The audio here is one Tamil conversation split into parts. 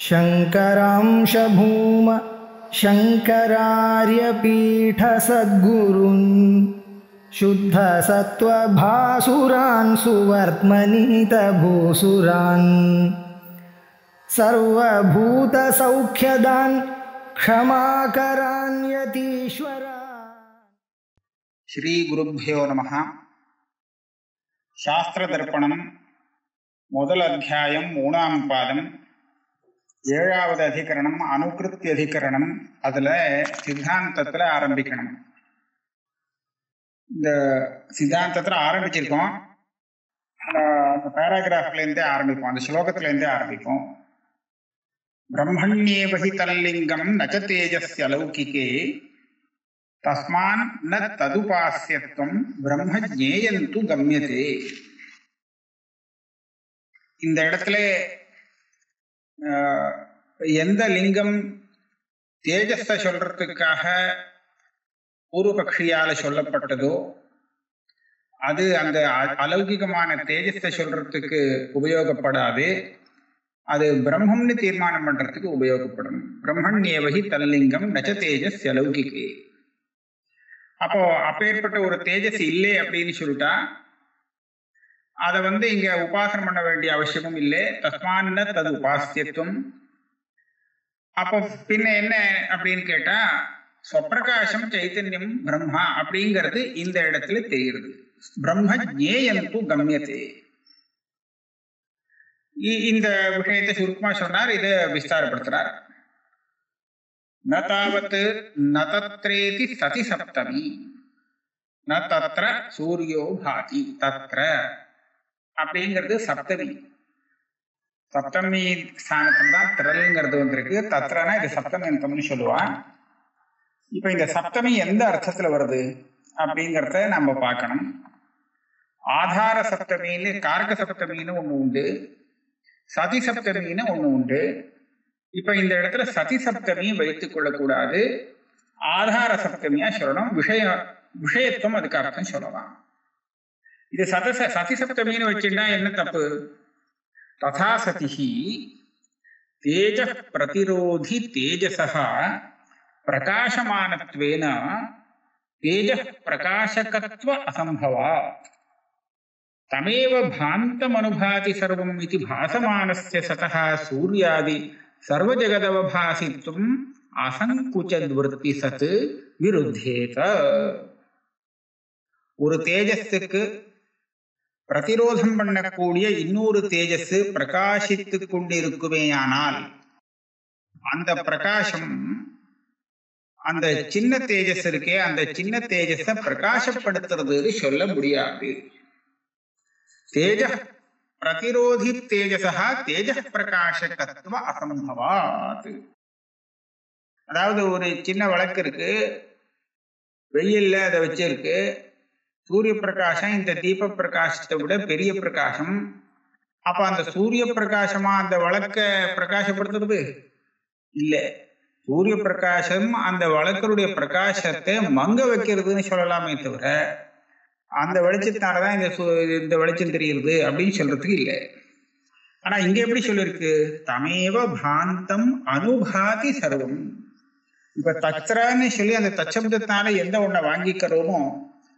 शङ्करांश भूम शङ्करार्यपीठसद्गुरून् शुद्धसत्त्वभासुरान् सुवर्त्मनीतभूसुरान् सर्वभूतसौख्यदान् क्षमाकरान् यतीश्वरा. श्री गुरुभ्यो नमः. शास्त्रदर्पणं முதல் அத்தியாயம் 3ஆம் பாதம் 7வது அதிகரணம் அனுகிருத்திய அதிகரணம். அதுல சித்தாந்தத்துல ஆரம்பிக்கணும். இந்த சித்தாந்தத்துல ஆரம்பிச்சிருக்கோம். அந்த பேராகிராஃப்ல இருந்தே ஆரம்பிப்போம், அந்த ஸ்லோகத்துல இருந்தே ஆரம்பிப்போம். பிரம்மண்யேவஹி தல்லிங்கம் நச தேஜஸ்ய லௌகிகே தஸ்மான் ந ததுபாஸ்யத்வம் பிரம்ம ஜ்ஞேயந்து கம்யதே. இந்த இடத்துல எந்த லிங்கம் தேஜஸ சொல்றதுக்காக பூர்வபக்ஷியால சொல்லப்பட்டதோ அது அந்த அலௌகிகமான தேஜஸ சொல்றதுக்கு உபயோகப்படாது. அது பிரம்மம்னு தீர்மானம் பண்றதுக்கு உபயோகப்படும். பிரம்மண்யேவஹி தல்லிங்கம் நச தேஜஸ் அலௌகிகே. அப்போ அப்பேற்பட்ட ஒரு தேஜஸ் இல்லை அப்படின்னு சொல்லிட்டா அதை இங்க உபாசனம் பண்ண வேண்டிய அவசியமும் இல்லை. தஸ்மான் தது உபாசியத்துவம். அப்போ பின்ன என்ன அப்படின்னு கேட்டா ஸ்வப்பிரகாசம் சைத்தன்யம் பிரம்மா அப்படிங்கிறது இந்த இடத்துல தெரிகிறது. பிரம்ம ஜ்ஞேயந்து கம்யதே. இந்த விஷயத்தை சுருக்கமா சொன்னார், இதை விஸ்தாரப்படுத்துறார். ந தாவத் ந தத்ரேதி சதி சப்தமி ந தத்ர சூரியோ பாதி. தத்ர அப்படிங்கிறது சப்தமி. சப்தமி ஸ்தானத்துல தான் திரள்ங்கிறது வந்திருக்கு. தத்ரனா இது சப்தமி அந்தம்னு சொல்லுவான். இப்ப இந்த சப்தமி எந்த அர்த்தத்துல வருது அப்படிங்கிறத நம்ம பார்க்கணும். ஆதார சப்தமின்னு காரக சப்தமின்னு ஒண்ணு உண்டு, சதி சப்தமின்னு ஒண்ணு உண்டு. இப்ப இந்த இடத்துல சதி சப்தமி வைத்துக் கொள்ளக்கூடாது, ஆதார சப்தமியா சொல்லணும். விஷயத்துவம் அதுக்கு அர்த்தம் சொல்லலாம். இது சதி சப்தமின்னு வச்சுட்டா என்ன தப்பு? ததா சதிஹி தேஜ பிரதிரோதி தேஜசஹ பிரகாசமானத்வேன தேஜ பிரகாசகத்வ அசம்பவா தமேவ பாந்தமனுபாதி சர்வம் இதி பாசமானஸ்ய சதஹ சூர்யாதி சர்வஜகதவபாசித்வம் அசங்குச்சத்வர்த்தி சத் விருத்தேத. ஒரு தேஜஸுக்கு பிரதிரோதம் பண்ணக்கூடிய இன்னொரு தேஜஸ் பிரகாசித்து கொண்டிருக்குமேயானால் அந்த பிரகாசம் அந்த சின்ன தேஜஸ் இருக்கே, அந்த சின்ன தேஜஸ பிரகாசப்படுத்துறதுன்னு சொல்ல முடியாது. தேஜ பிரதிரோதி தேஜசா தேஜ பிரகாசகத்துவ அசம்பவாத். அதாவது ஒரு சின்ன விளக்கு இருக்கு, வெயில்ல அதை வச்சிருக்கு. சூரிய பிரகாசம் இந்த தீப பிரகாசத்தை விட பெரிய பிரகாசம். அப்ப அந்த சூரிய பிரகாசமா அந்த விளக்க பிரகாசப்படுத்துறது இல்ல. சூரிய பிரகாசம் அந்த விளக்கருடைய பிரகாசத்தை மங்க வைக்கிறதுன்னு சொல்லலாமே தவிர அந்த வெளிச்சத்தாலதான் இந்த வெளிச்சம் தெரிகிறது அப்படின்னு சொல்றதுக்கு இல்லை. ஆனா இங்க எப்படி சொல்லிருக்கு? தமேவ பாந்தம் அனுபாதி சர்வம். இப்ப தத்ரன்னு சொல்லி அந்த தச்சப்தத்தினால எந்த ஒன்றை வாங்கிக்கிறோமோ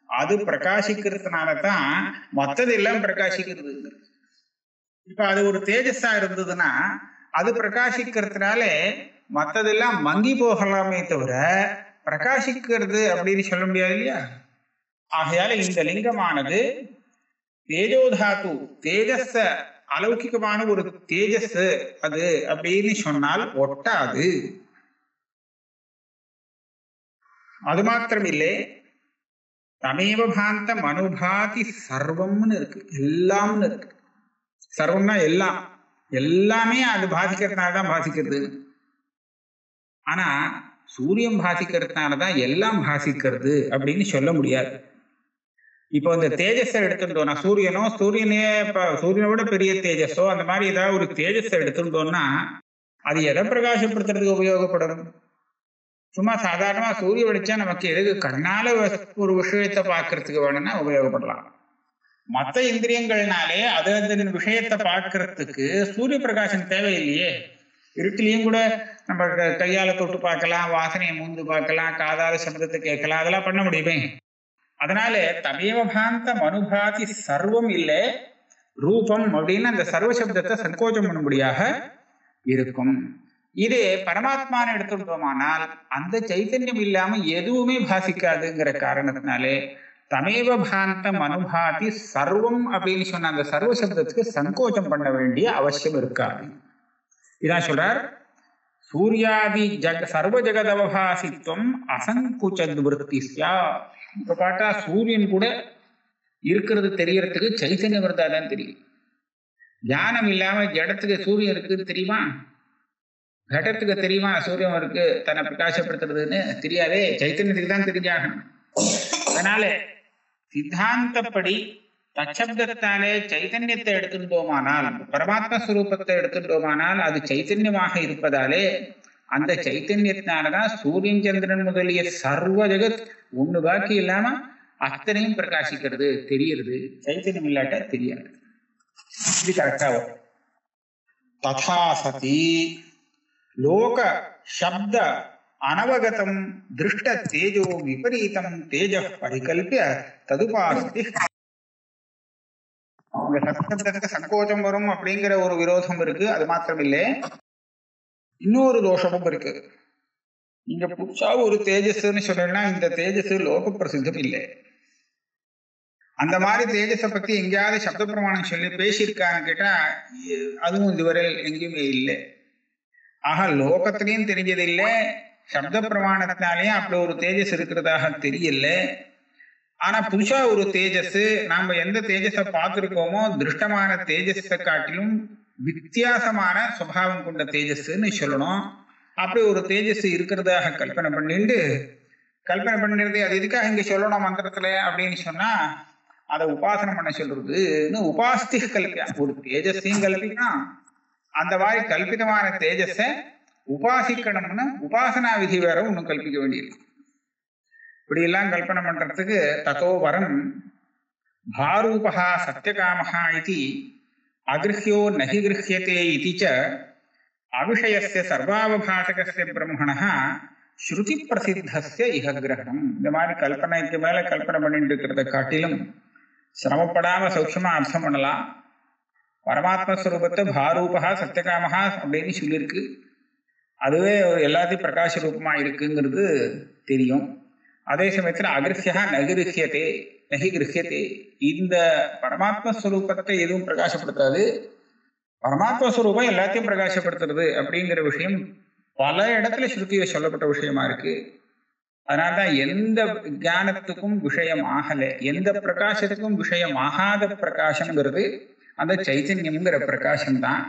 அது பிரகாசிக்கிறதுனாலதான் மற்றது எல்லாம் பிரகாசிக்கிறது. இப்ப அது ஒரு தேஜஸா இருந்ததுன்னா அது பிரகாசிக்கிறதுனால மற்றதெல்லாம் மங்கி போகலாமே தவிர பிரகாசிக்கிறது அப்படின்னு சொல்ல முடியாது இல்லையா? ஆகையால இந்த லிங்கமானது தேஜோதாத்து தேஜஸ அலௌகிகமான ஒரு தேஜஸ் அது அப்படின்னு சொன்னால் ஒட்டாது. அது மாத்திரமில்லை, தமேவ பாந்தம் அனுபாதி சர்வம்னு இருக்கு, எல்லாம்னு இருக்கு. சர்வம்னா எல்லாம், எல்லாமே அது பாதிக்கிறதுனாலதான் பாதிக்கிறது. ஆனா சூரியன் பாதிக்கிறதுனாலதான் எல்லாம் பாதிக்கிறது அப்படின்னு சொல்ல முடியாது. இப்போ இந்த தேஜஸை எடுத்துட்டோம்னா சூரியனே சூரியனை விட பெரிய தேஜஸோ அந்த மாதிரி ஏதாவது ஒரு தேஜஸை எடுத்துட்டோம்னா அது எதை பிரகாசப்படுத்துறதுக்கு உபயோகப்படும்? சும்மா சாதாரணமா சூரிய வெளிச்சம் நமக்கு எதுக்கு கண்ணால ஒரு விஷயத்தை பார்க்கறதுக்கு வேணும்னா உபயோகப்படலாம். மற்ற இந்திரியங்கள்னாலே அது அந்த விஷயத்தை பார்க்கறதுக்கு சூரிய பிரகாசம் தேவையில்லையே. இருட்டிலையும் கூட நம்ம கையால தொட்டு பார்க்கலாம், வாசனையை மூந்து பார்க்கலாம், காதால சப்தத்தை கேட்கலாம், அதெல்லாம் பண்ண முடியுமே. அதனால தமேவ பாந்தம் அனுபாதி சர்வம் இல்லை ரூபம் அப்படின்னு அந்த சர்வ சப்தத்தை சங்கோச்சம் பண்ணும்படியாக இருக்கும். இது பரமாத்மான்னு எடுத்துட்டோமானால் அந்த சைத்தன்யம் இல்லாம எதுவுமே பாசிக்காதுங்கிற காரணத்தினாலே தமேவ பாந்தம் அனுபாதி சர்வம் அப்படின்னு சொன்ன அந்த சர்வ சப்தத்துக்கு சங்கோச்சம் பண்ண வேண்டிய அவசியம் இருக்காது. இதான் சொல்றார், சூர்யாதி சர்வ ஜெகதவபாசித்வம் அசங்குச்சத் விருத்திஸ்யா. இப்ப பார்த்தா சூரியன் கூட இருக்கிறது தெரியறதுக்கு சைத்தன்யம் இருந்தாதான் தெரியும். ஞானம் இல்லாம ஜடத்துக்கு சூரியன் இருக்குன்னு தெரியுமா? கடத்துக்கு தெரியுமா சூரியன் இருக்கு தன்னை பிரகாசப்படுத்துறதுன்னு? தெரியாதே, சைத்தன்யத்துக்கு தான் தெரிஞ்சாகணும். அதனால சித்தாந்தப்படி தச்சப்தத்தாலே சைத்தன்யத்தை எடுத்துட்டோமானால், பரமாத்ம ஸ்வரூபத்தை எடுத்துட்டோமானால் அது சைத்தன்யமாக இருப்பதாலே அந்த சைத்தன்யத்தினாலதான் சூரியன் சந்திரன் முதலிய சர்வ ஜெகத் ஒண்ணு பாக்கி இல்லாம அத்தனையும் பிரகாசிக்கிறது, தெரியுது. சைத்தன்யம் இல்லாட்ட தெரியாது. இது கரெக்டா வரும். ததா சதி லோக சப்த அனவகதம் திருஷ்ட தேஜோ விபரீதம் தேஜ பரிகல்பிய ததுபாஸ்தி. சப்தத்துக்கு சங்கோச்சம் வரும் அப்படிங்கிற ஒரு விரோதம் இருக்கு. அது மாத்திரம் இல்லை, இன்னொரு தோஷமும் இருக்கு. இங்க புதுசா ஒரு தேஜஸ்ன்னு சொன்னா இந்த தேஜஸ் லோக பிரசித்தம் இல்லை. அந்த மாதிரி தேஜஸை பத்தி எங்கேயாவது சப்த பிரமாணம் சொல்லி பேசியிருக்கான்னு கேட்டா அதுவும் இதுவரை எங்கேயுமே இல்லை. ஆக லோகத்திலையும் தெரிஞ்சது இல்லை, சப்த பிரமாணத்தினாலேயும் அப்படி ஒரு தேஜஸ் இருக்கிறதாக தெரியல. ஆனா புதுசா ஒரு தேஜஸ், நாம எந்த தேஜஸை பார்த்திருக்கோமோ திருஷ்டமான தேஜஸை காட்டிலும் வித்தியாசமான சுபாவம் கொண்ட தேஜஸ்ன்னு சொல்லணும். அப்படி ஒரு தேஜஸ் இருக்கிறதாக கல்பனை பண்ணிடுறது. அது எதுக்காக இங்க சொல்லணும் மந்திரத்துல அப்படின்னு சொன்னா அதை உபாசனை பண்ண சொல்றதுன்னு உபாஸ்தி கல்பியா. ஒரு தேஜஸையும் கல்பிக்கணும், அந்த மாதிரி கல்பிதமான தேஜஸை உபாசிக்கணும்னு உபாசனா விதி வேற ஒன்னும் கல்பிக்க வேண்டியிருக்கு. இப்படி எல்லாம் கல்பனை பண்றதுக்கு ததோ வரம் பாரூபா சத்யகாமஹா இது அகிருஹ்யோ நஹி கிருஹ்யதே இதி ச அவிஷயஸ்ய சர்வாவபாசகஸ்ய பிரம்மணः ஸ்ருதி பிரசித்தஸ்ய இஹ கிரஹணம். இந்த மாதிரி கல்பனைக்கு மேல கல்பனை பண்ணிட்டு இருக்கிறத காட்டிலும் சிரமப்படாம சௌட்சமா அர்த்தம் பண்ணலாம். பரமாத்மஸ்வரூபத்தை பாரூபா சத்யகாமஹா அப்படின்னு சொல்லியிருக்கு. அதுவே எல்லாத்தையும் பிரகாச ரூபமா இருக்குங்கிறது தெரியும். அதே சமயத்துல அகிருஹ்யா நகி கிருஹ்யதே, இந்த பரமாத்மஸ்வரூபத்தை எதுவும் பிரகாசப்படுத்தாது, பரமாத்மஸ்வரூபம் எல்லாத்தையும் பிரகாசப்படுத்துறது அப்படிங்கிற விஷயம் பல இடத்துல ஸ்ருதியில சொல்லப்பட்ட விஷயமா இருக்கு. அதனால்தான் எந்த ஞானத்துக்கும் விஷயம் ஆகல, எந்த பிரகாசத்துக்கும் விஷயம் ஆகாத பிரகாசம்ங்கிறது அந்த சைத்தன்யம்ங்கிற பிரகாசம் தான்.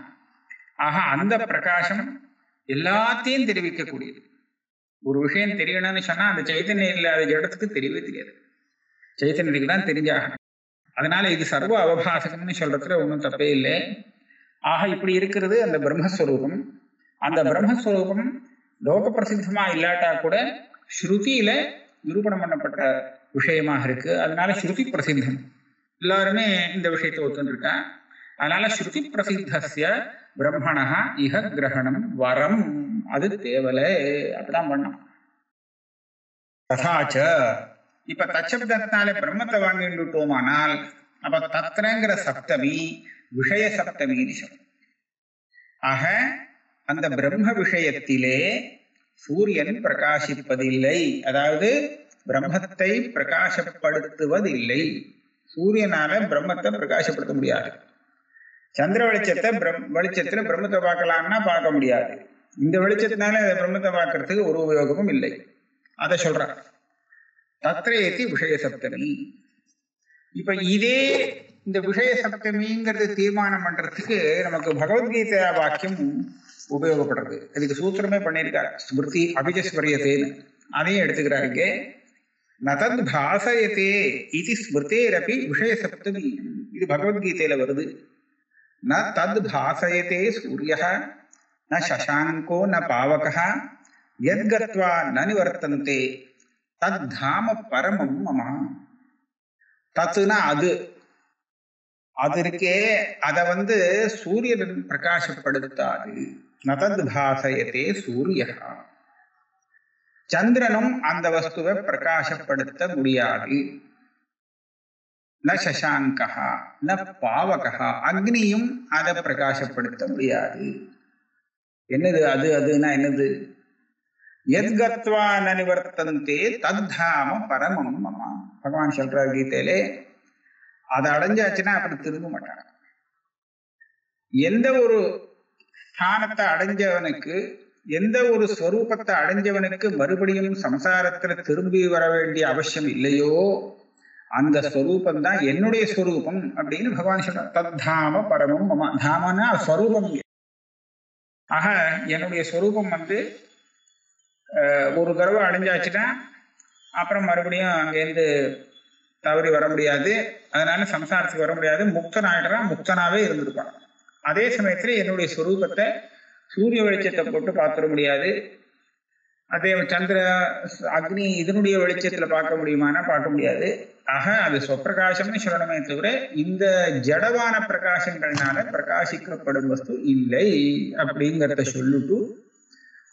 ஆக அந்த பிரகாசம் எல்லாத்தையும் தெரிவிக்கக்கூடியது. ஒரு விஷயம் தெரியணும்னு சொன்னா அந்த சைத்தன்யம் இல்லாத இடத்துக்கு தெரியவே தெரியாது, சைத்தன்யத்துக்கு தான் தெரிஞ்சாகணும். அதனால இது சர்வ அவபாசகம்னு சொல்றதுல ஒன்றும் தப்பே இல்லை. ஆக இப்படி இருக்கிறது அந்த பிரம்மஸ்வரூபம். அந்த பிரம்மஸ்வரூபம் லோக பிரசித்தமா இல்லாட்டா கூட ஸ்ருதியில நிரூபணம் பண்ணப்பட்ட விஷயமாக இருக்கு. அதனால ஸ்ருதி பிரசித்தம், எல்லாருமே இந்த விஷயத்தை ஒத்துருக்கா. அதனால ஸ்ருதி பிரசித்தஸ்ய பிரம்மணः இஹ கிரஹணம் வரம், அது தேவலை, அப்படிதான் பண்ணணும். ததாச்ச இப்ப தச்சப்தத்தினால பிரம்மத்தை வாங்கிட்டுட்டோமானால் அப்ப தத்ரங்கிற சப்தமி விஷய சப்தமின்னு சொல்லும். ஆக அந்த பிரம்ம விஷயத்திலே சூரியன் பிரகாசிப்பதில்லை, அதாவது பிரம்மத்தை பிரகாசப்படுத்துவதில்லை. சூரியனால பிரம்மத்தை பிரகாசப்படுத்த முடியாது. சந்திர வெளிச்சத்துல பிரம்மத்தை பார்க்கலாம்னா பார்க்க முடியாது. இந்த வெளிச்சத்தினால பிரம்மத்தை பார்க்கறதுக்கு ஒரு உபயோகமும் இல்லை. அதை சொல்றார் தத்ரேதி விஷய சப்தமி. இப்ப இதே இந்த விஷய சப்தமிங்கிறது தீர்மானம் பண்றதுக்கு நமக்கு பகவத்கீதை வாக்கியம் உபயோகப்படுறது. அதுக்கு சூத்திரமே பண்ணியிருக்காரு, ஸ்மிருதி அபிஜஸ்வரியத்தேன்னு. அதையும் எடுத்துக்கிறாருங்க. நதத் பாசயத்தே இது ஸ்மிருதேரபி விஷய சப்தமி. இது பகவத்கீதையில வருது. ந தத் பாசயத்தே சூரியः ந சசாங்கோ ந பாவகः யத்கத்வா ந நிவர்த்தந்தே தத் தாம பரமம் மம. தத்துனா அது, அது இருக்கே, அதை சூரியன் பிரகாசப்படுத்தாது. நதத் பாசயதே சூரியः. சந்திரனும் அந்த வஸ்துவை பிரகாசப்படுத்த முடியாது. ந சசாங்கः ந பாவகः, அக்னியும் அதை பிரகாசப்படுத்த முடியாது. என்னது அது? அதுனா என்னது? எத்கத்வா ந நிவர்த்தந்தே தத்தாம பரமம் மம. பகவான் சொல்றார் கீதையிலே, அதை அடைஞ்சாச்சுன்னா அப்படி திரும்ப மாட்டாங்க. எந்த ஒரு ஸ்தானத்தை அடைஞ்சவனுக்கு, எந்த ஒரு ஸ்வரூபத்தை அடைஞ்சவனுக்கு மறுபடியும் சம்சாரத்துல திரும்பி வர வேண்டிய அவசியம் இல்லையோ, அந்த ஸ்வரூபம் தான் என்னுடைய ஸ்வரூபம் அப்படின்னு பகவான் சொல்றார். தத்தாம பரமம் மம. தாமனா ஸ்வரூபம். ஆக என்னுடைய ஸ்வரூபம் ஒரு தடவை அடைஞ்சாச்சுன்னா அப்புறம் மறுபடியும் அங்கேருந்து தவறி வர முடியாது. அதனால சம்சாரத்துக்கு வர முடியாது. முக்தன் ஆயிடுறான், முக்தனாவே இருந்திருப்பான். அதே சமயத்துல என்னுடைய ஸ்வரூபத்தை சூரிய வெளிச்சத்தை போட்டு பார்த்துட முடியாது. அதே சந்திர அக்னி இதனுடைய வெளிச்சத்துல பார்க்க முடியுமானா பார்க்க முடியாது. ஆக அது சொப்பிரகாசம்னு சொல்லணுமே தவிர இந்த ஜடவான பிரகாசங்கள்னால பிரகாசிக்கப்படும் வஸ்து இல்லை அப்படிங்கிறத சொல்லிட்டு,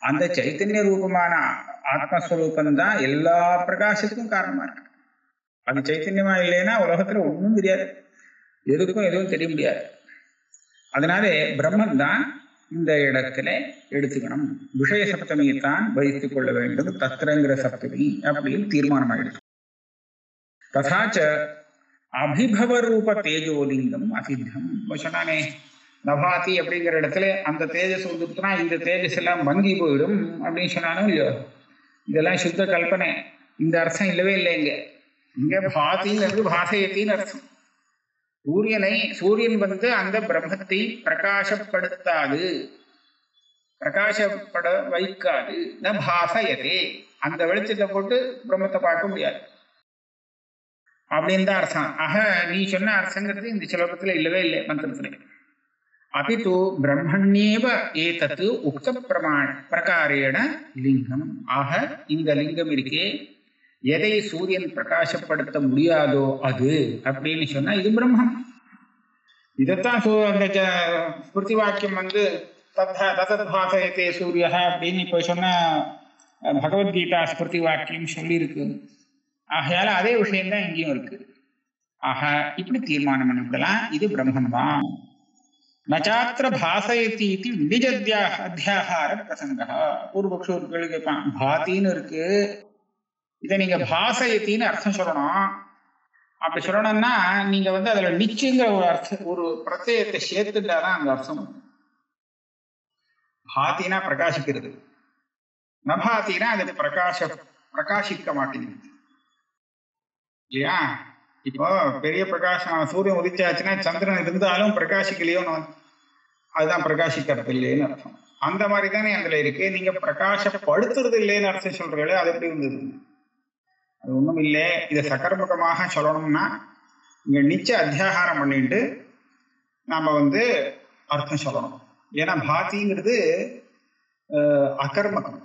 அந்த சைத்தன்ய ரூபமான ஆத்மஸ்வரூபம் தான் எல்லா பிரகாசத்துக்கும் காரணமா இருக்கு. அது சைத்தன்யமா இல்லைன்னா உலகத்துல ஒன்றும் தெரியாது, எதுக்கும் எதுவும் தெரிய முடியாது. அதனாலே பிரம்மன் தான் இந்த இடத்துல எடுத்துக்கணும். விஷய சப்தமியை தான் வைத்துக் கொள்ள வேண்டும், தத்திரங்கிற சப்தமி அப்படின்னு தீர்மானம் ஆயிடுச்சு. ததாச்ச அபிபவ ரூப தேஜோலிங்கம் அசித்தம். சொன்னானே நபாதி அப்படிங்கிற இடத்துல அந்த தேஜஸ் வந்துட்டுனா இந்த தேஜஸ் எல்லாம் மங்கி போயிடும் அப்படின்னு சொன்னாலும் இல்லையோ, இதெல்லாம் சுத்த கல்பனை. இந்த அர்த்தம் இல்லவே இல்லை. இங்க பாத்திங்கிறது பாசயத்தின்னு அர்த்தம். சூரியன் அந்த பிரம்மத்தை பிரகாசப்படுத்தாது, பிரகாசப்பட வைக்காது. ந பாசயதே, அந்த வெளிச்சத்தை போட்டு பிரம்மத்தை பார்க்க முடியாது அப்படின்னு தான் அர்த்தம். ஆக நீ சொன்ன அர்த்தங்கிறது இந்த ஸ்லோகத்துல இல்லவே இல்லை, மந்திரத்துல. அபிது பிரம்மண்யேவ ஏதத்து உக்த பிரகாரேண லிங்கம். ஆக இந்த லிங்கம் இருக்கே, எதை சூரியன் பிரகாசப்படுத்த முடியாதோ அது அப்படின்னு சொன்னா இது பிரம்மம். இதைத்தான் அந்த ஸ்மிருதி வாக்கியம் ததத் பாசயதே சூரிய அப்படின்னு இப்ப சொன்ன பகவத்கீதா ஸ்மிருதி வாக்கியம் சொல்லியிருக்கு. ஆகையால அதே விஷயம்தான் இங்கேயும் இருக்கு. ஆக இப்படி தீர்மானம் பண்ணிவிடலாம், இது பிரம்மன் தான். நச்சாத்திர பாசயதி இது விடிஜத்யா அத்தியாகார பிரசங்க. பூர்வபக்ஷ ஒரு கேள்வி கேட்பான், பாத்தின்னு இருக்கு, இதை நீங்க பாசயத்தின்னு அர்த்தம் சொல்லணும். அப்படி சொல்லணும்னா நீங்க அதுல நிச்சயங்கிற ஒரு அர்த்தம், ஒரு பிரத்யத்தை சேர்த்துட்டாதான் அந்த அர்த்தம். பாத்தினா பிரகாசிக்கிறது, நபாத்தினா அது பிரகாசிக்க மாட்டேங்குது இல்லையா? இப்போ பெரிய பிரகாசம் சூரியன் உதிச்சாச்சுன்னா சந்திரன் இருந்தாலும் பிரகாசிக்கலையோன்னு, அதுதான் பிரகாசிக்கிறது இல்லைன்னு அர்த்தம். அந்த மாதிரி தானே அதுல இருக்கு. நீங்க பிரகாசப்படுத்துறது இல்லைன்னு அர்த்தம் சொல்றீங்களே, அது எப்படி வந்தது? அது ஒண்ணும் இல்லை. இதை சகர்மகமாக சொல்லணும்னா இங்க நிச்சய அத்தியாகாரம் பண்ணிட்டு நாம அர்த்தம் சொல்லணும். ஏன்னா பாத்திங்கிறது அகர்மகம்.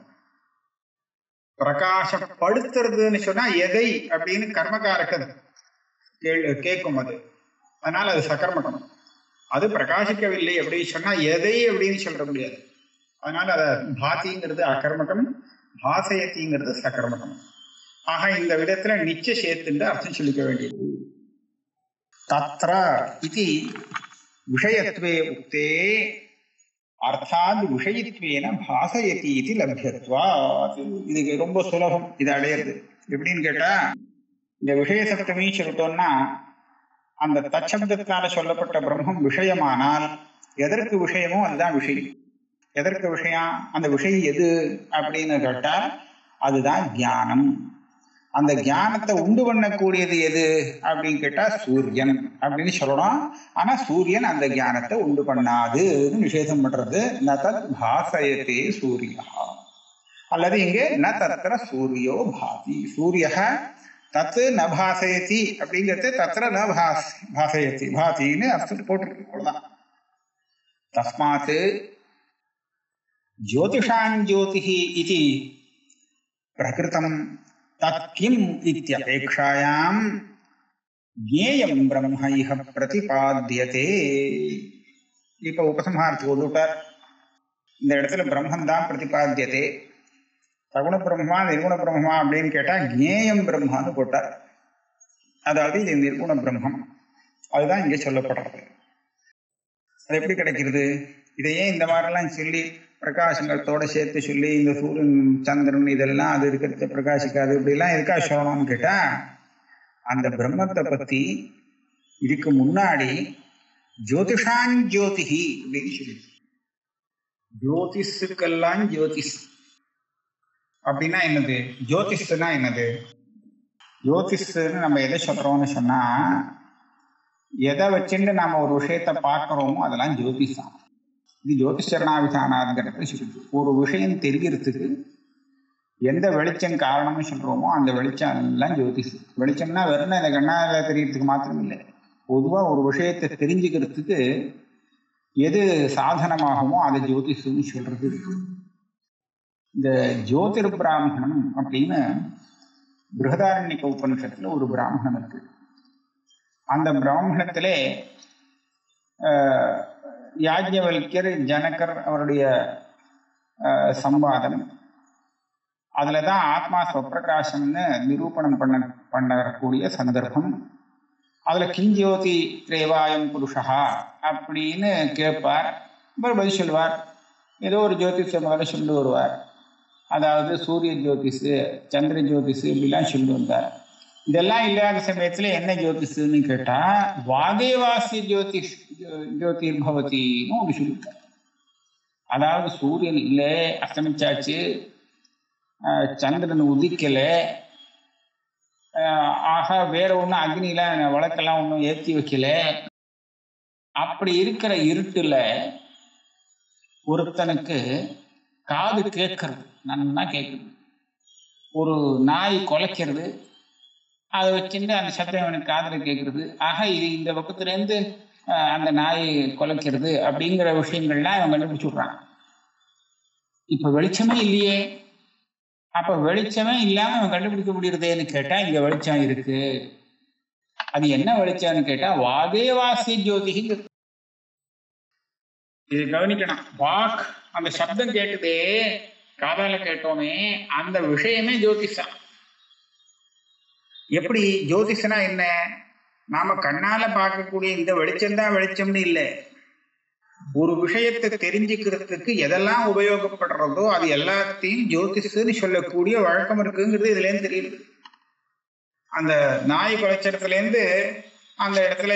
பிரகாசப்படுத்துறதுன்னு சொன்னா எதை அப்படின்னு கர்மகாரக கேட்கும் அது, அதனால அது சகர்மகம். அது பிரகாசிக்கவில்லை அப்படின்னு சொன்னா எதை அப்படின்னு சொல்ல முடியாது. அதனால அத பாத்திங்கிறது அகர்மகம், பாசயத்திங்கிறது சகர்மகம். ஆக இந்த விதத்துல நிச்சய சேர்த்துண்டு அர்த்தம் சொல்லிக்க வேண்டியது. தத்ர இது விஷயத்வே உக்தே அர்த்தாத் விஷயத்வேன பாசயதி இது லப்யத்வாத். இது ரொம்ப சுலபம், இது அடையிறது. எப்படின்னு கேட்டா, இந்த விஷய சப்தமி சொல்லிட்டோம்னா அந்த தச்சப்தத்தினால சொல்லப்பட்ட பிரம்மம் விஷயமானால் எதற்கு விஷயமோ அதுதான் விஷயம். எதற்கு விஷயம்? அந்த விஷயம் எது அப்படின்னு கேட்டா அதுதான் ஞானம். அந்த ஞானத்தை உண்டு பண்ணக்கூடியது எது அப்படின்னு கேட்டா சூரியன் அப்படின்னு சொல்லணும். ஆனா சூரியன் அந்த ஞானத்தை உண்டு பண்ணாது நிஷேதம் பண்றது. ந தத் பாசயத்தே சூரியா, அல்லது இங்கே ந தத்திர சூரியோ பாதி. சூரிய தத்து ந பாசயத்தி அப்படிங்கிறது தத்திர ந பாசயத்தி பாத்தின்னு அர்த்தம் போட்டிருக்கு. தஸ்மாத் ஜோதிஷான் ஜோதிஹி இதி பிரகிருதம் தத்கிம் இத்யபேக்ஷாயாம் ஞேயம் பிரம்ம இஹ பிரதிபாத்யதே. இப்ப உபசம்ஹாரத்துக்கு வந்துட்டார். இந்த இடத்துல பிரம்மந்தான் பிரதிபாத்தியதே. சகுண பிரம்மா நிர்குண பிரம்மா அப்படின்னு கேட்டா ஜேயம் பிரம்மான்னு போட்டார். அதாவது இது நிர்குண பிரம்மம், அதுதான் இங்கே சொல்லப்படுறது. அது எப்படி கிடைக்கிறது? இதையே இந்த மாதிரிலாம் சொல்லி பிரகாசங்களோட சேர்த்து சொல்லி இந்த சூரியன் சந்திரன் இதெல்லாம் அது இருக்கிறத பிரகாசிக்காது இப்படிலாம் எதுக்கா சொல்லணும்னு கேட்டா, அந்த பிரம்மத்தை பத்தி இதுக்கு முன்னாடி ஜோதிஷான் ஜோதிஹி அப்படின்னு சொல்லி, ஜோதிஷுக்கெல்லாம் ஜோதிஷ் அப்படின்னா என்னது? ஜோதிஷுனா என்னது? ஜோதிஷுன்னு நம்ம எதை சொல்றோம்னு சொன்னா, எதை வச்சுட்டு நாம ஒரு விஷயத்தை பார்க்கிறோமோ அதெல்லாம் ஜோதிஷம். இது ஜோதிஷரணாவிதானாங்கிறது சொல்லுது. ஒரு விஷயம் தெரிகிறதுக்கு எந்த வெளிச்சம் காரணம்னு சொல்றோமோ அந்த வெளிச்சம் எல்லாம் ஜோதிஷ். வெளிச்சம்னா வெறும் இந்த கண்ணால தெரியறதுக்கு மாத்திரம் இல்லை, பொதுவாக ஒரு விஷயத்தை தெரிஞ்சுக்கிறதுக்கு எது சாதனமாகுமோ அதை ஜோதிஷுன்னு சொல்றது இருக்கு. இந்த ஜோதிர் பிராமணம் அப்படின்னு பிருஹதாரண்யக உபனிஷத்துல ஒரு பிராமணம் இருக்கு. அந்த பிராமணத்திலே யாஜ்ஞவல்யர் ஜனகர் அவருடைய சம்வாதம், அதுலதான் ஆத்மா ஸ்வப்பிரகாசம்னு நிரூபணம் பண்ணக்கூடிய சந்தர்ப்பம். அதுல கிஞ்சோதி திரேவாயம் புருஷா அப்படின்னு கேட்பார். பதில் சொல்லுவார். ஏதோ ஒரு ஜோதிஷ முதல்ல சொல்லி வருவார். அதாவது சூரிய ஜோதிஷு சந்திர ஜோதிஷு இப்படிலாம் சொல்லி வந்தார். இதெல்லாம் இல்லாத சமயத்துல என்ன ஜோதிஷுன்னு கேட்டா, வாதேவாசி ஜோதிர் பவதின்னு ஒன்று சொல்லியிருக்கார். அதாவது சூரியன் இல்லை, அஸ்தமிச்சாச்சு, சந்திரன் உதிக்கல, ஆக வேற ஒன்றும் அக்னியில வழக்கெல்லாம் ஒன்றும் ஏற்றி வைக்கல, அப்படி இருக்கிற இருட்டுல ஒருத்தனுக்கு காது கேட்கறது, நன்னா கேட்குது. ஒரு நாய் குலைக்கிறது, அதை வச்சுட்டு அந்த சத்தம் அவனுக்கு காதில் கேட்கறது. ஆக இது இந்த பக்கத்துலேருந்து அந்த நாய் குலைக்கிறது அப்படிங்கிற விஷயங்கள்லாம் அவன் கண்டுபிடிச்சு விட்றான். இப்போ வெளிச்சமே இல்லையே, அப்போ வெளிச்சமே இல்லாமல் அவன் கண்டுபிடிக்க முடியறதேன்னு கேட்டால் இங்கே வெளிச்சம் இருக்கு. அது என்ன வெளிச்சம்னு கேட்டால் வாதேவாசி ஜோதிகி. இது கவனிக்கணும். வாக் அந்த சப்தம் கேட்டுதே, காதால கேட்டோமே, அந்த விஷயமே ஜோதிஷா. எப்படி ஜோதிஷனா என்ன? நாம கண்ணால பார்க்கக்கூடிய இந்த வெளிச்சம்தான் வெளிச்சம்னு இல்லை. ஒரு விஷயத்தை தெரிஞ்சுக்கிறதுக்கு எதெல்லாம் உபயோகப்படுறதோ அது எல்லாத்தையும் ஜோதிஷன்னு சொல்லக்கூடிய வழக்கம் இருக்குங்கிறது இதுல இருந்து தெரியுது. அந்த நாய் குலைச்சறதுலேருந்து அந்த இடத்துல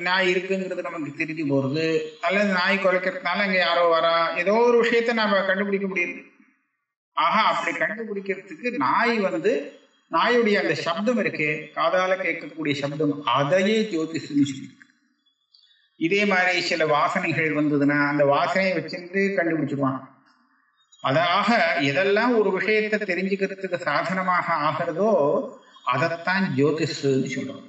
நாய் இருக்குங்கிறது நமக்கு தெரிஞ்சு போறது, அல்லது நாய் குலைக்கிறதுனால அங்கே யாரோ வரா, ஏதோ ஒரு விஷயத்த நாம கண்டுபிடிக்க முடியுது. ஆஹா, அப்படி கண்டுபிடிக்கிறதுக்கு நாயுடைய அந்த சப்தம் இருக்கு, காதால கேட்கக்கூடிய சப்தம், அதையே ஜோதிஷன்னு சொல்லியிருக்கு. இதே மாதிரி சில வாசனைகள் வந்ததுன்னா அந்த வாசனையை வச்சுட்டு கண்டுபிடிச்சிருவான். அதாக எதெல்லாம் ஒரு விஷயத்தை தெரிஞ்சுக்கிறதுக்கு சாதனமாக ஆகிறதோ அதைத்தான் ஜோதிஷன்னு சொல்றோம்.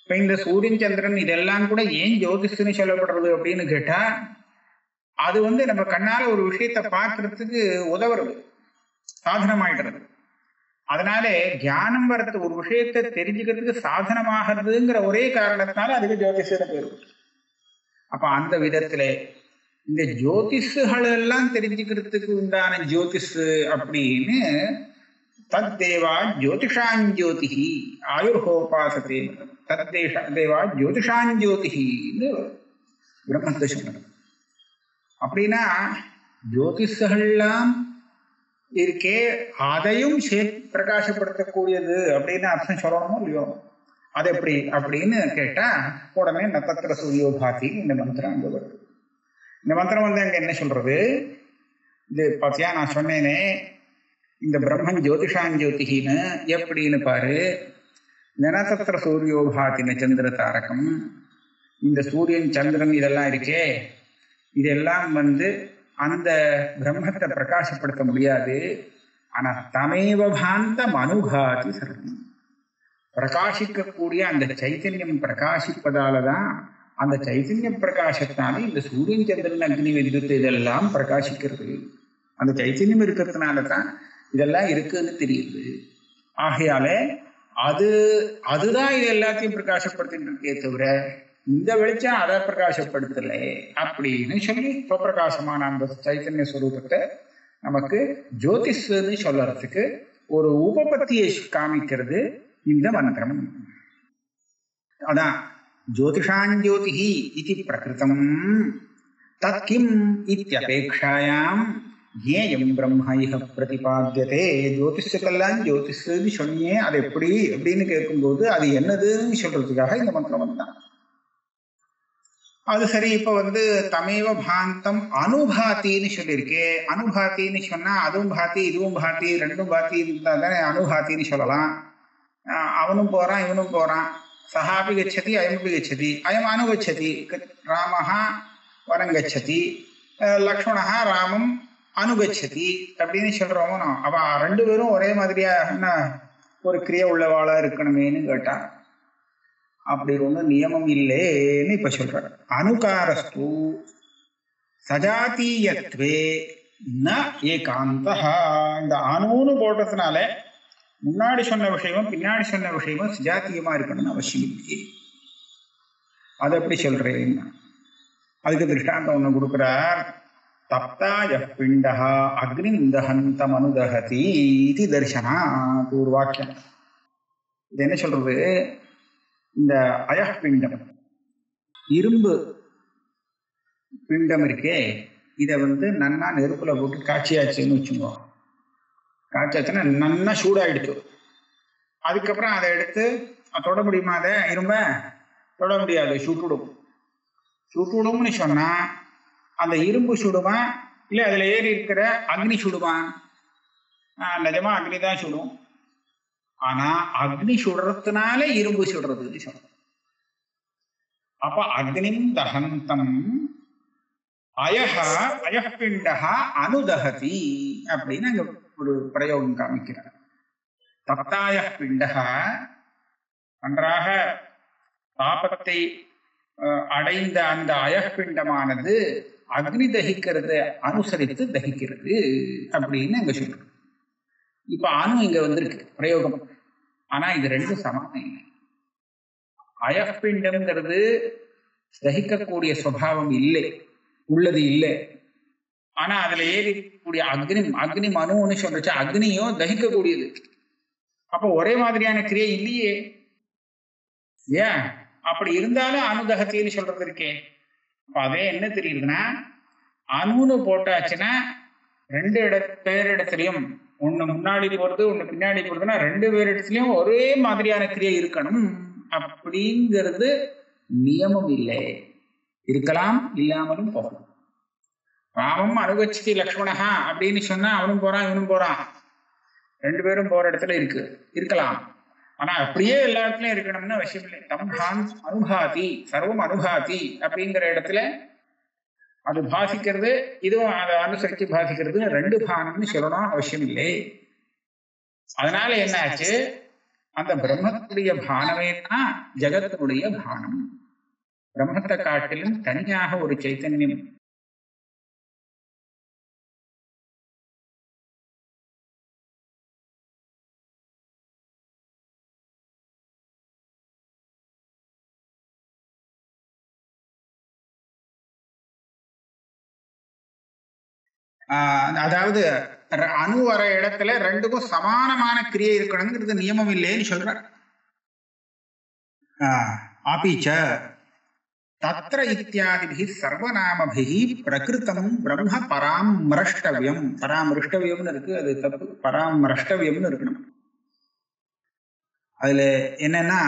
இப்ப இந்த சூரியன் சந்திரன் இதெல்லாம் கூட ஏன் ஜோதிஷன்னு சொல்லப்படுறது அப்படின்னு கேட்டா, அது நம்ம கண்ணால ஒரு விஷயத்தை பார்க்கறதுக்கு உதவுறது, சாதனமாயிடுறது. அதனாலே தியானம் வர்றது ஒரு விஷயத்தை தெரிஞ்சுக்கிறதுக்கு சாதனமாகிறதுங்கிற ஒரே காரணத்தினால அதுக்கு ஜோதிஷன்னு பேரு. அப்ப அந்த விதத்துல இந்த ஜோதிஷுகள் எல்லாம் தெரிஞ்சுக்கிறதுக்கு உண்டான ஜோதிஷு அப்படின்னு தத்தேவா ஜோதிஷாஞ்சோதிஹி ஆயுர்ஹோபாசதே தத்தேவா ஜோதிஷாஞ்சோதிஹின்னு பிரம்மத்தை சொன்னார். அப்படின்னா ஜோதிஷுகள்லாம் இருக்கே, அதையும் பிரகாசப்படுத்தக்கூடியது அப்படின்னு அர்த்தம் சொல்லணுமோ இல்லையோ? அது எப்படி அப்படின்னு கேட்டா உடனே நட்சத்திர சூரியோபாதி இந்த மந்திரம் அங்க வருது. இந்த மந்திரம் அங்க என்ன சொல்றது? இது பார்த்தியா, நான் சொன்னேனே இந்த பிரம்மன் ஜோதிஷாஞ்சோதிகின்னு எப்படின்னு பாரு. நட்சத்திர சூரியோபாதின சந்திர தாரகம், இந்த சூரியன் சந்திரன் இதெல்லாம் இருக்கே, இதெல்லாம் அந்த பிரம்மத்தை பிரகாசப்படுத்த முடியாது. ஆனா தமேவ பாந்தம் அனுபாதி சர்வம், பிரகாசிக்கக்கூடிய அந்த சைத்தன்யம் பிரகாசிப்பதாலதான், அந்த சைத்தன்ய பிரகாசத்தினால இந்த சூரியன் சந்திரன் அக்னி வித்யுத் இதெல்லாம் பிரகாசிக்கிறது. அந்த சைத்தன்யம் இருக்கிறதுனாலதான் இதெல்லாம் இருக்குன்னு தெரியுது. ஆகையால அதுதான் இது எல்லாத்தையும் பிரகாசப்படுத்திட்டு இருக்கே தவிர இந்த வெளிச்சம் அதை பிரகாசப்படுத்தல அப்படின்னு சொல்லி சுவப்பிரகாசமான அந்த சைத்தன்ய ஸ்வரூபத்தை நமக்கு ஜோதிஷ்னு சொல்றதுக்கு ஒரு உபபத்தியை காமிக்கிறது இந்த மந்திரம். அதான் ஜோதிஷாஞ்சோதிஹி இது பிரகிருதம் தத் கிம் இத்யபேக்ஷாயாம் ஜேயம் பிரம்ம இஹ பிரதிபாத்தியதே. ஜோதிஷத்துக்கெல்லாம் ஜோதிஷ்னு சொன்னியே அது எப்படி அப்படின்னு கேட்கும்போது அது என்னதுன்னு சொல்றதுக்காக இந்த மந்திரம் வந்தான். அது சரி. இப்ப தமேவ பாந்தம் அனுபாத்தின்னு சொல்லியிருக்கே. அனுபாத்தின்னு சொன்னா அதுவும் பாத்தி இதுவும் பாத்தி ரெண்டும் பாத்தி இருந்தா தானே அனுபாத்தின்னு சொல்லலாம். அவனும் போறான் இவனும் போறான். சஹாபி கச்சதி அயமபி கச்சதி அயம் அனுகச்சதி. ராமஹா வனம் கச்சதி லக்ஷ்மணஹா ராமம் அனுகச்சதி அப்படின்னு சொல்றோமோ. அவ ரெண்டு பேரும் ஒரே மாதிரியா என்ன ஒரு கிரியை உள்ளவாளா இருக்கணுமேனு கேட்டா அப்படி ஒன்றும் நியமம் இல்லைன்னு இப்ப சொல்றாரு. அனுகாரஸ்து சஜாத்தீயத்வே ந ஏகாந்தா. இந்த அணுன்னு போடுறதுனால முன்னாடி சொன்ன விஷயமும் பின்னாடி சொன்ன விஷயமும் சஜாத்தியமா இருக்கணும்னு அவசியம் இல்லை. அது எப்படி சொல்றேன்? அதுக்கு திருஷ்டாந்தம் ஒண்ணு கொடுக்கிறார். தப்தாய பிண்டா அக்னிம் தஹந்தம் அனுதஹதி இது தர்சனாத். ஒரு வாக்கியம். இது என்ன சொல்றது? இந்த அயப்பிண்டம் இரும்பு பிண்டம் இருக்கே, இதை நன்னா நெருப்புல போட்டு காய்ச்சியாச்சுன்னு வச்சுக்கோ. காய்ச்சாச்சுன்னா நன்னா சூடாயிடுச்சு. அதுக்கப்புறம் அதை எடுத்து தொட முடியுமா? அதை இரும்ப தொட முடியாது, சுட்டுடும். சுட்டுடும்னு சொன்னா அந்த இரும்பு சுடுமா இல்லை அதுல ஏறி இருக்கிற அக்னி சுடுமா? நிஜமா அக்னி தான் சுடும். ஆனா அக்னி சுடுறதுனால இரும்பு சுடுறதுன்னு சொல்றோம். அப்ப அக்னிம் தஹந்தம் அயப்பிண்டா அனுதஹதி அப்படின்னு அங்க ஒரு பிரயோகம் காமிக்கிறார். தப்தாய பிண்டா நன்றாக தாபத்தை அடைந்த அந்த அயப்பிண்டமானது அக்னி தகிக்கிறத அனுசரித்து தகிக்கிறது அப்படின்னு அங்க சொல்றோம். இப்ப அணு இங்க வந்திருக்கு பிரயோகம். ஆனா இது ரெண்டும் சமானம் இல்லை. அயப்பிண்டம்ங்கிறது தகிக்கக்கூடிய சுபாவம் இல்லை, உள்ளது இல்லை. ஆனா அதுல ஏறிக்கூடிய அக்னி மனுன்னு சொல்றச்சு அக்னியும் தகிக்கக்கூடியது. அப்ப ஒரே மாதிரியான கிரியை இல்லையே. ஏன் அப்படி இருந்தாலும் அணுதகத்தின்னு சொல்றது இருக்கே. அப்ப அதே என்ன தெரியுதுன்னா, அணுன்னு போட்டாச்சுன்னா ரெண்டு பேரிடத்துலயும் ஒண்ணு முன்னாடி போறது ஒண்ணு பின்னாடி போறதுன்னா ரெண்டு பேரிடத்துலயும் ஒரே மாதிரியான கிரியை இருக்கணும் அப்படிங்கிறது நியமம் இல்லை. இருக்கலாம், இல்லாமலும் போகலாம். ராமம் அனுகச்சதி லக்ஷ்மணஹா அப்படின்னு சொன்னா அவனும் போறான் இவனும் போறான், ரெண்டு பேரும் போற இடத்துல இருக்கலாம். ஆனா அப்படியே எல்லா இடத்துலயும் இருக்கணும்னு அவசியம் இல்லை. தம்ஹான் அனுபாதி சர்வம் அனுபாதி அப்படிங்கிற இடத்துல அது பாசிக்கிறது, இதுவும் அதை அனுசரித்து பாசிக்கிறது ரெண்டு பானம்னு சொல்லணும் அவசியம் இல்லை. அதனால என்ன ஆச்சு? அந்த பிரம்மத்துடைய பானமே தான் ஜகத்தினுடைய பானம். பிரம்மத்தை காட்டிலும் தனியாக ஒரு சைத்தன்யம் அதாவது அணு வர இடத்துல ரெண்டுக்கும் சமானமான கிரியை இருக்கணுங்கிறது நியமம் இல்லைன்னு சொல்ற. ஆபீச்ச தத்ர இத்தியாதிபிஹி சர்வநாமபிஹி பிரகிருதம் பிரம்ம பராம்ரஷ்டவ்யம். பராம்ருஷ்டவ்யம்னு இருக்கு, அது தப்பு. பராம்ரஷ்டவ்யம்னு இருக்கணும். அதுல என்னன்னா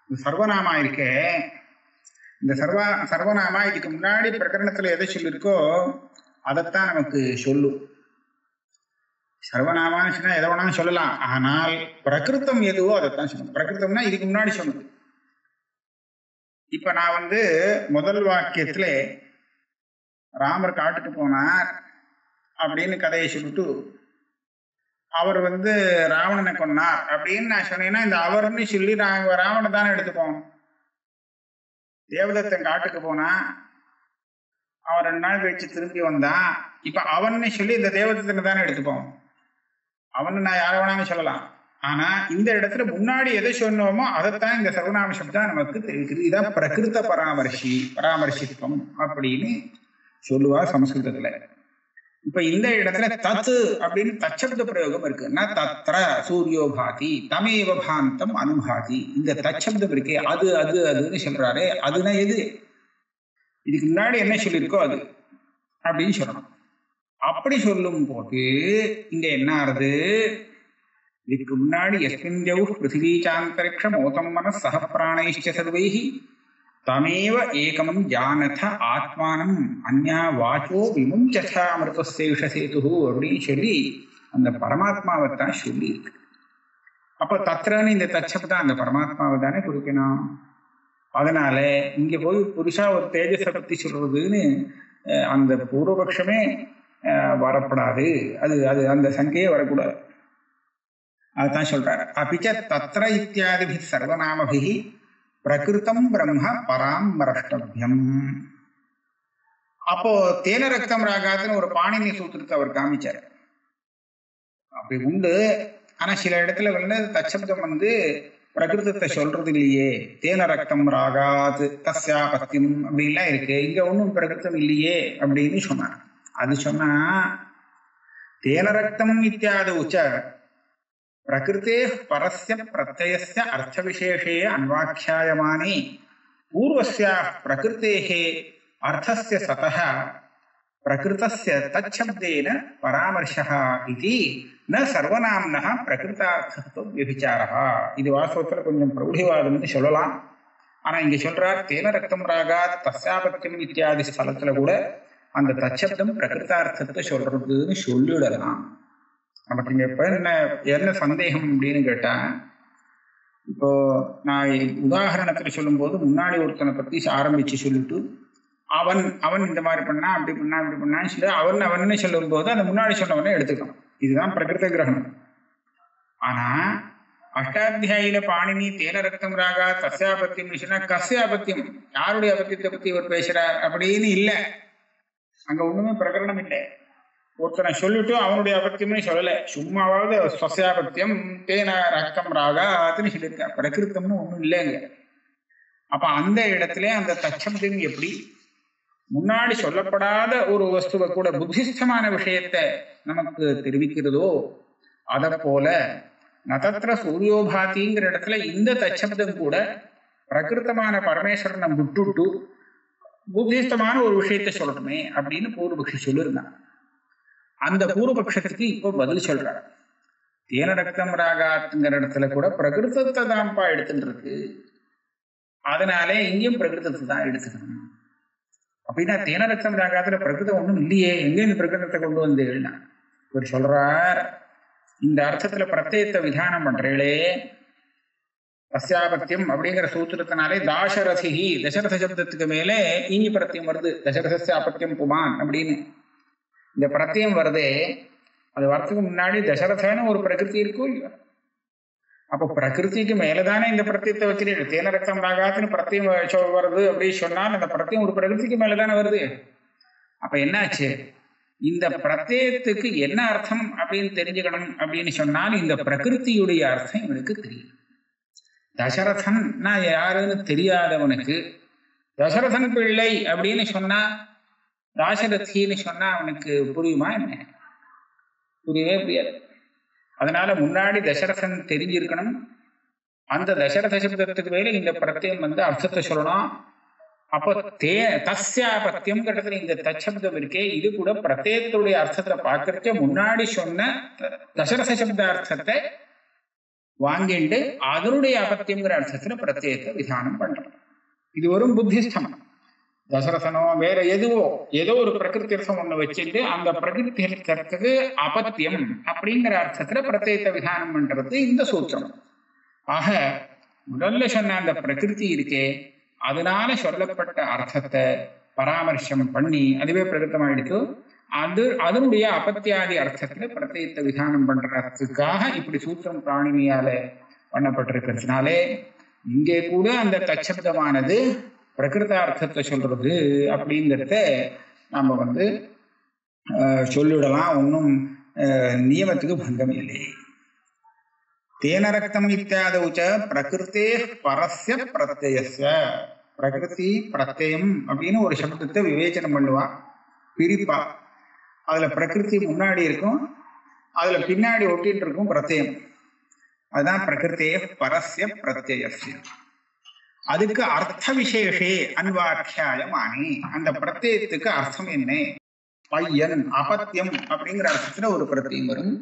சர்வநாமா இருக்கே, இந்த சர்வநாமா இதுக்கு முன்னாடி பிரகரணத்துல எதை சொல்லியிருக்கோ அதைத்தான் நமக்கு சொல்லும். சர்வநாமான்னு சொன்னா எதை வேணாலும் சொல்லலாம், ஆனால் பிரகிருத்தம் எதுவோ அதைத்தான் சொல்லணும். பிரகிருத்தம்னா இதுக்கு முன்னாடி சொல்லணும். இப்ப நான் முதல் வாக்கியத்துல ராமர் காட்டுக்கு போனார் அப்படின்னு கதையை சொல்லிட்டு அவர் ராவணனை கொன்னார் அப்படின்னு நான் சொன்னேன்னா இந்த அவர்னு சொல்லி நாங்க ராவணனை தானே எடுத்துப்போம். தேவதத்தன் காட்டுக்கு போனா அவன் 2 நாள் கழிச்சு திரும்பி வந்தான். இப்ப அவன்னு சொல்லி இந்த தேவதத்தனை தானே எடுத்துப்போம். அவனு நான் யார வேணாலும் சொல்லலாம். ஆனா இந்த இடத்துல முன்னாடி எதை சொன்னோமோ அதைத்தான் இந்த சர்வநாம சப்தம் நமக்கு தெரிவிக்குது. இதான் பிரகிருத பராமர்சித்துவம் அப்படின்னு சொல்லுவா சமஸ்கிருதத்துல. இப்ப இந்த இடத்துல தத்து அப்படின்னு தச்சப்த பிரயோகம் இருக்கு. ந தத்ர சூரியோ பாதி தமேவ பாந்தம் அனுபாதி. இந்த தச்சப்தம் இருக்கே அது அது அதுன்னு சொல்றாரு. அதுனா எது? இதுக்கு முன்னாடி என்ன சொல்லியிருக்கோ அது அப்படின்னு சொல்லணும். அப்படி சொல்லும் போது இங்க என்ன ஆறுது? இதுக்கு முன்னாடி எஸ்மின்யௌ பிருத்திவீச்சாந்தரிக்ஷம் ஓதம் மனஸ் சக பிராணைஷ்ட சர்வைஹி தமேவ ஏகம் ஜானத ஆத்மானம் அன்யா வாச்சோ விமுஞ்சதா அமிர்தசேஷசேது அப்படின்னு சொல்லி அந்த பரமாத்மாவை தான் சொல்லி இருக்கு. அப்ப தத்ரன்னு இந்த தச்சப்தான் அந்த பரமாத்மாவை தானே குறிக்கணும். அதனால இங்க போய் புருஷா ஒரு தேஜஸை பத்தி சொல்றதுன்னு அந்த பூர்வபக்ஷமே வரப்படாது. அது அது அந்த சங்கையே வரக்கூடாது. அதுதான் சொல்றாரு. அபிச்ச தத்ர இத்தியாதி சர்வநாமபி பிரகிருதம் பிரம்ம பராமரஷ்டபியம். அப்போ தேன ரக்தம் ராகாத்துன்னு ஒரு பாணினி சூத்திரத்தை அவர் காமிச்சார். அப்படி உண்டு. ஆனா சில இடத்துல வந்து தச்சப்தம் பிரகிருதத்தை சொல்றது இல்லையே. தேன ரக்தம் ராகாத் தஸ்யாபத்தியம் அப்படின்லாம் இருக்கு. இங்க ஒன்றும் பிரகிருதம் இல்லையே அப்படின்னு சொன்னார். அது சொன்னா தேன ரக்தம் இத்தியாதி உச்ச பிரகிருத்தே பரஸ்ய பிரத்யஸ்ய அர்த்த விசேஷே அன்வாக்கியாயமானே பூர்வஸ்யா பிரகிருத்தேஹே அர்த்தஸ்ய சதஹ பிரகிருதஸ்ய தச்சப்தேன பராமர்ஷः இதி ந சர்வநாம்னः பிரகிருதார்த்தத்துவ விபிச்சாரः. இது வாஸ்தவத்தில் கொஞ்சம் பிரௌಢிவாதம்னு சொல்லலாம். ஆனா இங்க சொல்றார் தேன ரக்தம் ராகாத் தஸ்யாபத்தியம் இத்தியாதி ஸ்தலத்துல கூட அந்த தச்சப்தம் பிரகிருதார்த்தத்தை சொல்றதுன்னு சொல்லிடலாம். நமக்கு இங்க இப்ப என்ன சந்தேகம் அப்படின்னு கேட்டா, இப்போ நான் உதாரணத்துல சொல்லும் போது முன்னாடி ஒருத்தனை பத்தி ஆரம்பிச்சு சொல்லிட்டு அவன் அவன் இந்த மாதிரி பண்ணா அப்படி பண்ணா இப்படி பண்ணான்னு சொல்லி அவன்னு சொல்லும் போது அந்த முன்னாடி சொன்னவனே எடுத்துக்கணும். இதுதான் பிரகிருத கிரகணம். ஆனா அஷ்டாத்தியாயில பாணினி தேன ரக்தம் ராகா தஸ்யாபத்தியம் சொன்னா கஸ்யாபத்தியம் யாருடைய அபத்தியத்தை பத்தி இவர் பேசுறார் அப்படின்னு இல்லை. அங்க ஒண்ணுமே பிரகரணம் இல்லை. ஒருத்தனை சொல்லிட்டு அவனுடைய அபத்தியமே சொல்லல. சும்மாவது ஸ்வசியாபத்தியம் தேன ரக்தம் ராகாத்துன்னு சொல்லியிருக்க. பிரகிருத்தம்னு ஒண்ணும் இல்லைங்க. அப்ப அந்த இடத்துல அந்த தச்சப்தம் எப்படி முன்னாடி சொல்லப்படாத ஒரு வஸ்துவை கூட புத்திஸ்தமான விஷயத்தை நமக்கு தெரிவிக்கிறதோ அதை போல நதத்திர சூரியோபாதிங்கிற இடத்துல இந்த தச்சப்தம் கூட பிரகிருத்தமான பரமேஸ்வரனை விட்டுட்டு புத்திஸ்தமான ஒரு விஷயத்தை சொல்லணுமே அப்படின்னு பூர்வபக்ஷி சொல்லியிருந்தான். அந்த பூர்வபக்ஷத்துக்கு இப்போ பதில் சொல்றாரு. தேன ரக்தம் ராகாத்துங்கிற இடத்துல கூட பிரகிருதத்தை தான்ப்பா எடுத்துட்டு இருக்கு. அதனாலே இங்கேயும் பிரகிருதத்தை தான் எடுத்துக்கணும். அப்படின்னா தேன ரக்தம் ராகாத்துல பிரகிருதம் ஒண்ணும் இல்லையே, எங்க இந்த பிரகிருதத்தை கொண்டு வந்து இவர் சொல்றார். இந்த அர்த்தத்துல பிரத்யேகத்தை விதானம் பண்றீங்களே தஸ்யாபத்தியம் அப்படிங்கிற சூத்திரத்தினாலே தாசரதிஹி தசரத சப்தத்துக்கு மேலே ஈனி பிரத்தியம் வருது. தசரதஸ்ய அப்பத்தியம் புமான் அப்படின்னு இந்த பிரத்தியம் வருதே. அது வரத்துக்கு முன்னாடி தசரதன்னு ஒரு பிரகிருதி இருக்கும் இல்லையா? அப்போ பிரகிருதிக்கு மேலதானே இந்த பிரத்தியத்தை வச்சிருக்கீங்க. தேன ரக்தம் ராகாத்துன்னு பிரத்தியம் வருது அப்படின்னு சொன்னால் அந்த பிரத்தியம் ஒரு பிரகிருதிக்கு மேலதானே வருது. அப்ப என்னாச்சு? இந்த பிரத்யத்துக்கு என்ன அர்த்தம் அப்படின்னு தெரிஞ்சுக்கணும் அப்படின்னு சொன்னால் இந்த பிரகிருதியுடைய அர்த்தம் இவனுக்கு தெரியும். தசரதன் நான் யாருன்னு தெரியாதவனுக்கு தசரதன் பிள்ளை அப்படின்னு சொன்னா தாசரதின்னு சொன்னா அவனுக்கு புரியுமா என்ன? புரியவே புரியாது. அதனால முன்னாடி தசரதன் தெரிஞ்சிருக்கணும். அந்த தசரத சப்தத்துக்கு மேல இந்த பிரத்தியம் அர்த்தத்தை சொல்லணும். அப்போ தஸ்யாபத்தியம் கட்டத்துல இந்த தச்சப்தம் இருக்கே இது கூட பிரத்யேகத்துடைய அர்த்தத்தை பார்க்கறதுக்கு முன்னாடி சொன்ன தசரத சப்த அர்த்தத்தை வாங்கிட்டு அதனுடைய அபத்தியம்ங்கிற அர்த்தத்துல பிரத்யேகத்தை விதானம் பண்றோம். இது வரும் புத்திஸ்தம். தசரதனோ வேற எதுவோ ஏதோ ஒரு பிரகிருதி அர்த்தம் ஒண்ணு வச்சுட்டு அந்த பிரகிருதி அர்த்தத்துக்கு அபத்தியம் அப்படிங்கிற அர்த்தத்துல பிரத்யேகத்தை விதானம் பண்றது இந்த சூத்திரம். ஆக முதல்ல சொன்ன அந்த பிரகிருதி இருக்கே அதனால சொல்லப்பட்ட அர்த்தத்தை பராமர்சம் பண்ணி அதுவே பிரகிருத்தமாயிடுச்சு. அதனுடைய அபத்தியாதி அர்த்தத்துல பிரத்யேகத்தை விதானம் பண்றதுக்காக இப்படி சூத்திரம் பிராணினியால பண்ணப்பட்டிருக்கிறதுனாலே இங்கே கூட அந்த தச்சப்தமானது பிரகிருதார்த்தத்தை சொல்றது அப்படிங்கிறத நாம சொல்லிவிடலாம். ஒன்றும் நியமத்துக்கு பங்கம் இல்லை. தேன ரக்தம் இத்தியாதௌ ச பிரகிருத்தே பரஸ்ய பிரத்யஸ்ய. பிரகிருதி பிரத்யம் அப்படின்னு ஒரு சப்தத்தை விவேச்சனம் பண்ணுவா, பிரிப்பா. அதுல பிரகிருதி முன்னாடி இருக்கும், அதுல பின்னாடி ஒட்டிட்டு இருக்கும் பிரத்யம். அதுதான் பிரகிருத்தே பரஸ்ய பிரத்யஸ்ய. அதுக்கு அர்த்த விசேஷே அன்வாக்கியாயமானி. அந்த பிரத்யத்துக்கு அர்த்தம் என்ன? பையன் அபத்தியம் அப்படிங்கிற அர்த்தத்துல ஒரு பிரத்யம் வரும்.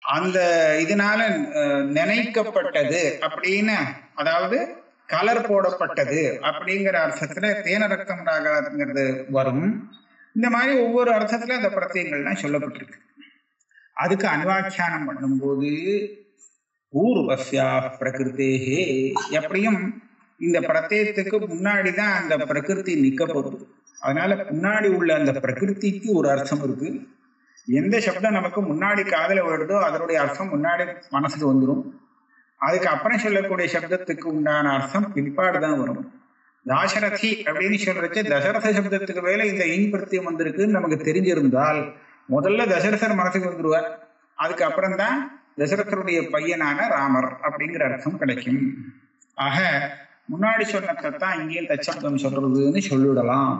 அந்த இதனால நினைக்கப்பட்டது அப்படின்னு, அதாவது கலர் போடப்பட்டது அப்படிங்கிற அர்த்தத்துல தேன ரக்தம் ராகாதுங்கிறது வரும். இந்த மாதிரி ஒவ்வொரு அர்த்தத்துல அந்த பிரத்யங்கள்லாம் சொல்லப்பட்டிருக்கு. அதுக்கு அன்வாக்கியானம் பண்ணும்போது பூர்வஸ்யா பிரகிருத்தேஹே, எப்படியும் இந்த பிரத்யத்துக்கு முன்னாடிதான் அந்த பிரகிருதி நிற்கப்படுது. அதனால முன்னாடி உள்ள அந்த பிரகிருதிக்கு ஒரு அர்த்தம் இருக்கு. எந்த சப்தம் நமக்கு முன்னாடி காதல வருதோ அதனுடைய அர்த்தம் முன்னாடி மனசுக்கு வந்துடும். அதுக்கு அப்புறம் சொல்லக்கூடிய சப்தத்துக்கு உண்டான அர்த்தம் பிற்பாடுதான் வரும். தாசரதி அப்படின்னு சொல்றச்சு தசரத சப்தத்துக்கு வேலை இந்த இன் பிரத்தியம் வந்திருக்குன்னு நமக்கு தெரிஞ்சிருந்தால் முதல்ல தசரதர் மனசுக்கு வந்துருவார். அதுக்கப்புறம் தான் தசரதருடைய பையனான ராமர் அப்படிங்கிற அர்த்தம் கிடைக்கும். ஆக முன்னாடி சொன்னதான் இங்கேயும் தச்சப்தம் சொல்றதுன்னு சொல்லிவிடலாம்.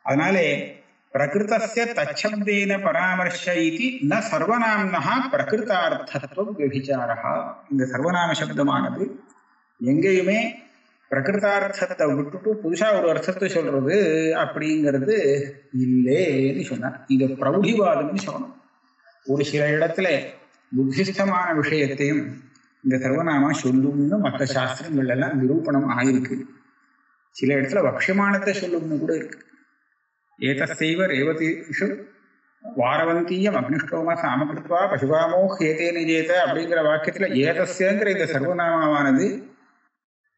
அதனாலே பிரகிருதஸ்ய தச்சப்தேன பராமர்ஷ இதி ந சர்வநாம்னஹ பிரகிருதார்த்தத்துவ விபிச்சாரஹ. இந்த சர்வநாம சப்தமானது எங்கேயுமே பிரகிருதார்த்தத்தை விட்டுட்டு புதுசா ஒரு அர்த்தத்தை சொல்றது அப்படிங்கிறது இல்லேன்னு சொன்னார். இது பிரௌಢிவாதம்னு சொல்லணும். ஒரு சில இடத்துல புத்திஸ்தமான விஷயத்தையும் இந்த சர்வநாமா சொல்லும்னு மற்ற சாஸ்திரங்கள் எல்லாம் நிரூபணம் ஆயிருக்கு. சில இடத்துல வக்ஷமானத்தை சொல்லும்னு கூட இருக்கு. ஏதஸ்தைவ ரேவதிஷு வாரவந்தீயம் அக்னிஷ்டோம சாமகிருத்வா பசுவாமோ ஹேதே நிஜேத அப்படிங்கிற வாக்கியத்துல ஏதஸ்யங்கிற இந்த சர்வநாமாவானது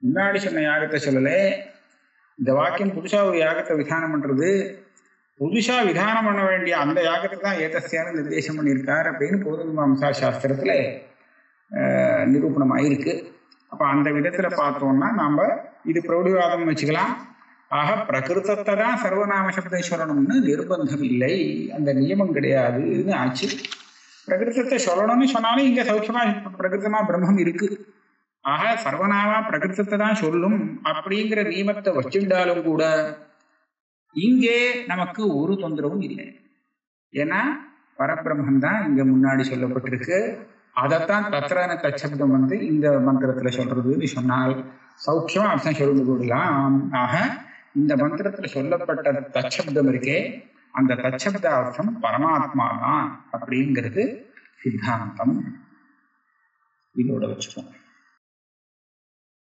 முன்னாடி சொன்ன யாகத்தை சொல்லல. இந்த வாக்கியம் புதுசா ஒரு யாகத்தை விதானம் பண்றது. புதுசா விதானம் பண்ண வேண்டிய அந்த யாகத்தை தான் ஏதஸ்யான நிர்தேசம் பண்ணியிருக்கார் அப்படின்னு பூர்வமீமாம்சா சாஸ்திரத்துல நிரூபணம் ஆயிருக்கு. அப்ப அந்த விதத்துல பார்த்தோம்னா நாம இது பிரௌಢிவாதம் வச்சுக்கலாம். ஆக பிரகிருதத்தை தான் சர்வநாம சப்தம் நிர்பந்தம் இல்லை, அந்த நியமம் கிடையாதுன்னு ஆச்சு. பிரகிருதத்தை சொல்லணும்னு சொன்னாலும் இங்க சௌக்கியமா பிரகிருத்தமா பிரம்மம் இருக்கு. ஆக சர்வநாமா பிரகிருதத்தை தான் சொல்லும் அப்படிங்கிற நியமத்தை வச்சுட்டாலும் கூட இங்கே நமக்கு ஒரு தொந்தரவும் இல்லை. ஏன்னா பரபிரம்மன் தான் இங்க முன்னாடி சொல்லப்பட்டிருக்கு. அதைத்தான் தத்ரான தச்சப்தம் இந்த மந்திரத்துல சொல்றதுன்னு சொன்னால் சௌக்கியமா அர்த்தம் சொல்லிட்டு கூடலாம். ஆக இந்த மந்திரத்துல சொல்லப்பட்ட தச்சப்தம் இருக்கே, அந்த தச்சப்த அர்த்தம் பரமாத்மா தான் அப்படிங்கிறது சித்தாந்தம். இதோட வச்சுக்கோங்க.